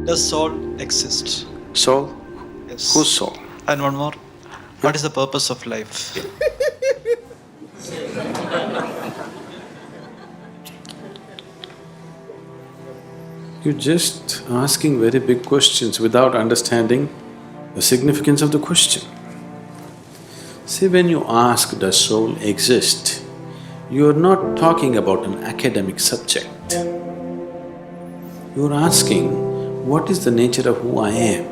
Does soul exist? Soul? Yes. Whose soul? And one more. What is the purpose of life? You're just asking very big questions without understanding the significance of the question. See, when you ask, does soul exist, you're not talking about an academic subject. You're asking, what is the nature of who I am?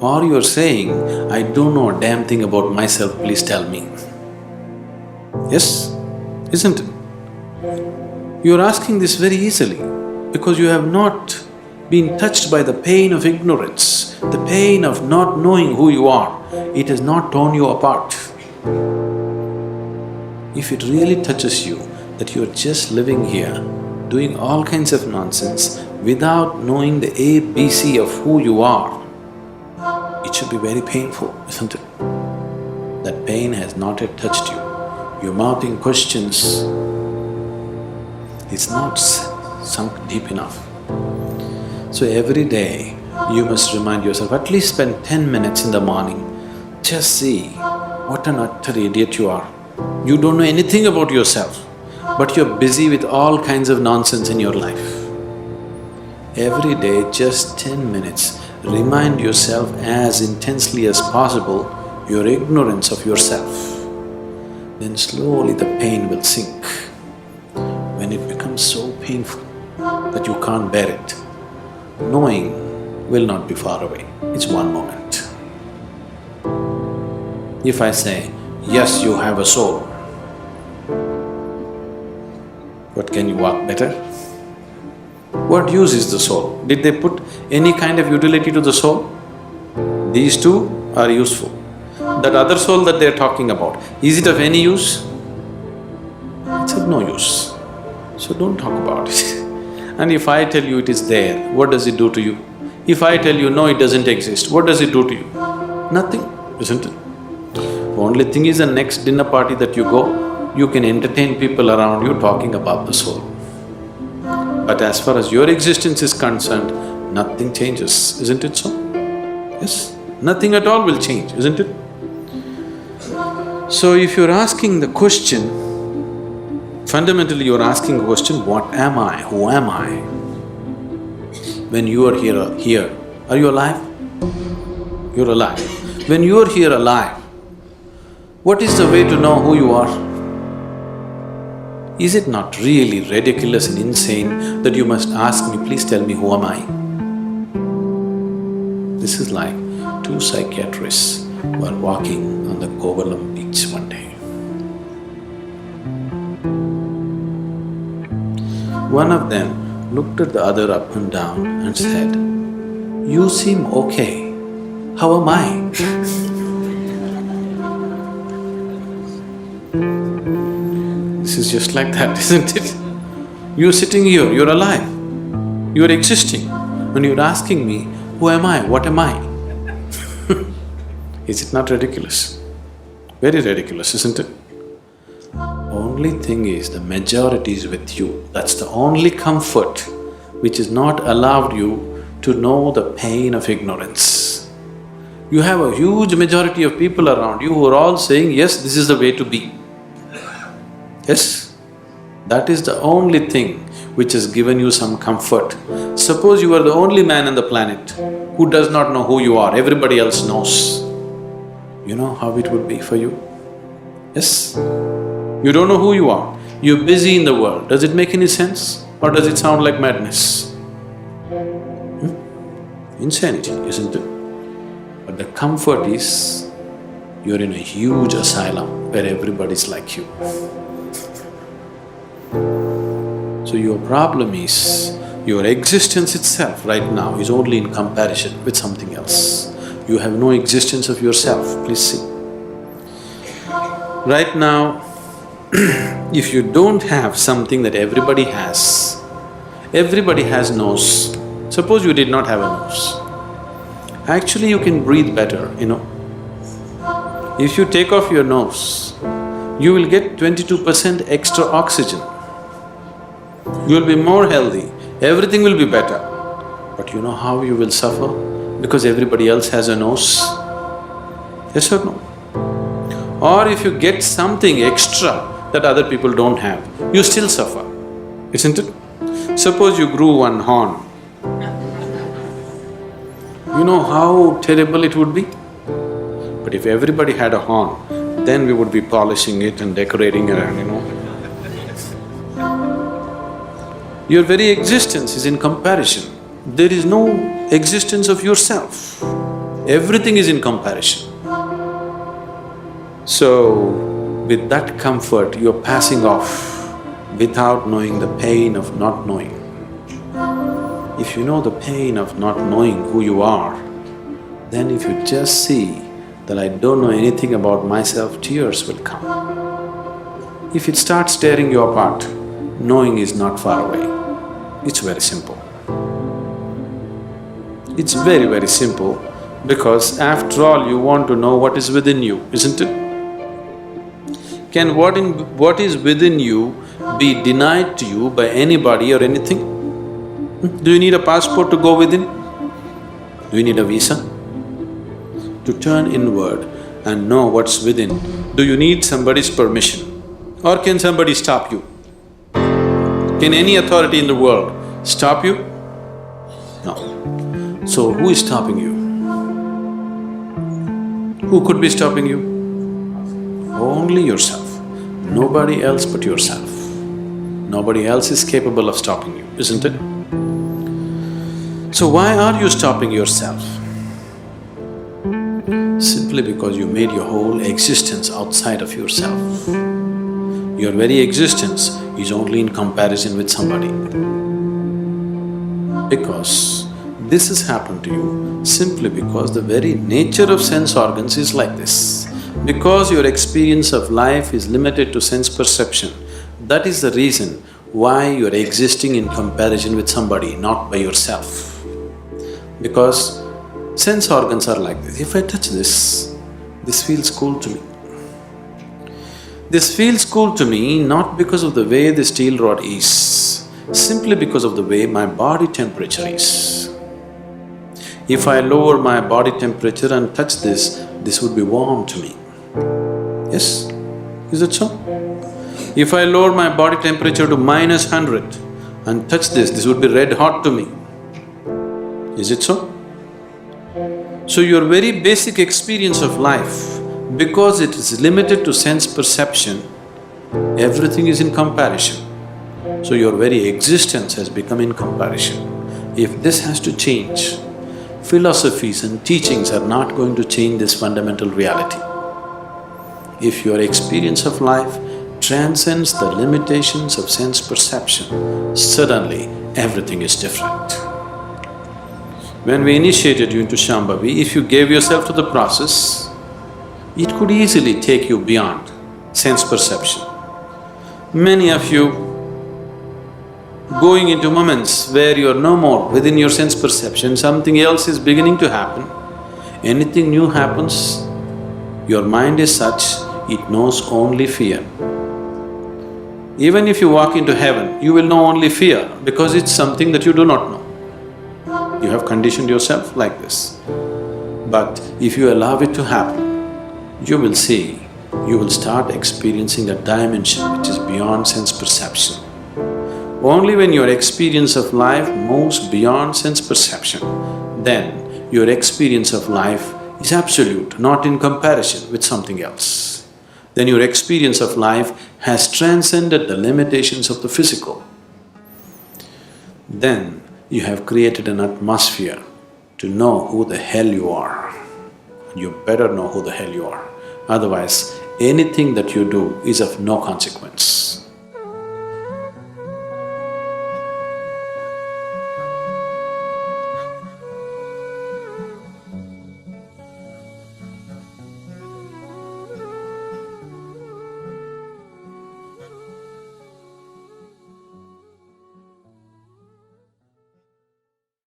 Or you're saying, I don't know a damn thing about myself, please tell me. Yes? Isn't it? You're asking this very easily because you have not been touched by the pain of ignorance, the pain of not knowing who you are. It has not torn you apart. If it really touches you that you're just living here, doing all kinds of nonsense without knowing the ABC of who you are, it should be very painful, isn't it? That pain has not yet touched you. You're mouthing questions, it's not sunk deep enough. So every day, you must remind yourself, at least spend 10 minutes in the morning, just see what an utter idiot you are. You don't know anything about yourself, but you're busy with all kinds of nonsense in your life. Every day, just 10 minutes, remind yourself as intensely as possible your ignorance of yourself. Then slowly the pain will sink. When it becomes so painful that you can't bear it, knowing will not be far away, it's one moment. If I say, yes, you have a soul, but can you walk better? What use is the soul? Did they put any kind of utility to the soul? These two are useful. That other soul that they're talking about, is it of any use? It's of no use. So don't talk about it. And if I tell you it is there, what does it do to you? If I tell you no, it doesn't exist, what does it do to you? Nothing, isn't it? The only thing is the next dinner party that you go, you can entertain people around you talking about the soul. But as far as your existence is concerned, nothing changes, isn't it so? Yes, nothing at all will change, isn't it? So if you're asking the question, fundamentally you're asking the question, what am I? Who am I? When you are here, are you alive? You're alive. When you're here alive, what is the way to know who you are? Is it not really ridiculous and insane that you must ask me, please tell me who am I? This is like two psychiatrists were walking on the Kovalam beach one day. One of them looked at the other up and down and said, you seem okay, how am I? This is just like that, isn't it? You're sitting here, you're alive, you're existing, and you're asking me, who am I, what am I? Is it not ridiculous? Very ridiculous, isn't it? Only thing is, the majority is with you. That's the only comfort which is not allowed you to know the pain of ignorance. You have a huge majority of people around you who are all saying, yes, this is the way to be. Yes, that is the only thing which has given you some comfort. Suppose you are the only man on the planet who does not know who you are, everybody else knows. You know how it would be for you? Yes? You don't know who you are, you're busy in the world. Does it make any sense? Or does it sound like madness? Insanity, isn't it? But the comfort is, you're in a huge asylum where everybody's like you. So your problem is, your existence itself right now is only in comparison with something else. You have no existence of yourself, please see. Right now, if you don't have something that everybody has nose. Suppose you did not have a nose. Actually, you can breathe better, you know. If you take off your nose, you will get 22% extra oxygen. You will be more healthy, everything will be better. But you know how you will suffer? Because everybody else has a nose? Yes or no? Or if you get something extra that other people don't have, you still suffer, isn't it? Suppose you grew one horn. You know how terrible it would be? But if everybody had a horn, then we would be polishing it and decorating it and Your very existence is in comparison. There is no existence of yourself. Everything is in comparison. So, with that comfort, you're passing off without knowing the pain of not knowing. If you know the pain of not knowing who you are, then if you just see that I don't know anything about myself, tears will come. If it starts tearing you apart, knowing is not far away. It's very simple. It's very, very simple because after all you want to know what is within you, isn't it? Can what is within you be denied to you by anybody or anything? Do you need a passport to go within? Do you need a visa? To turn inward and know what's within, do you need somebody's permission? Or can somebody stop you? Can any authority in the world stop you? No. So who is stopping you? Who could be stopping you? Only yourself. Nobody else but yourself. Nobody else is capable of stopping you, isn't it? So why are you stopping yourself? Simply because you made your whole existence outside of yourself. Your very existence is only in comparison with somebody. Because this has happened to you simply because the very nature of sense organs is like this. Because your experience of life is limited to sense perception, that is the reason why you're existing in comparison with somebody, not by yourself. Because sense organs are like this. If I touch this feels cool to me. This feels cool to me not because of the way the steel rod is, simply because of the way my body temperature is. If I lower my body temperature and touch this would be warm to me. Yes? Is it so? If I lower my body temperature to -100 and touch this would be red hot to me. Is it so? So your very basic experience of life, because it is limited to sense perception, everything is in comparison. So your very existence has become in comparison. If this has to change, philosophies and teachings are not going to change this fundamental reality. If your experience of life transcends the limitations of sense perception, suddenly everything is different. When we initiated you into Shambhavi, if you gave yourself to the process, it could easily take you beyond sense perception. Many of you going into moments where you're no more within your sense perception, something else is beginning to happen. Anything new happens, your mind is such, it knows only fear. Even if you walk into heaven, you will know only fear because it's something that you do not know. You have conditioned yourself like this. But if you allow it to happen, you will see, you will start experiencing a dimension which is beyond sense perception. Only when your experience of life moves beyond sense perception, then your experience of life is absolute, not in comparison with something else. Then your experience of life has transcended the limitations of the physical. Then you have created an atmosphere to know who the hell you are. You better know who the hell you are. Otherwise, anything that you do is of no consequence.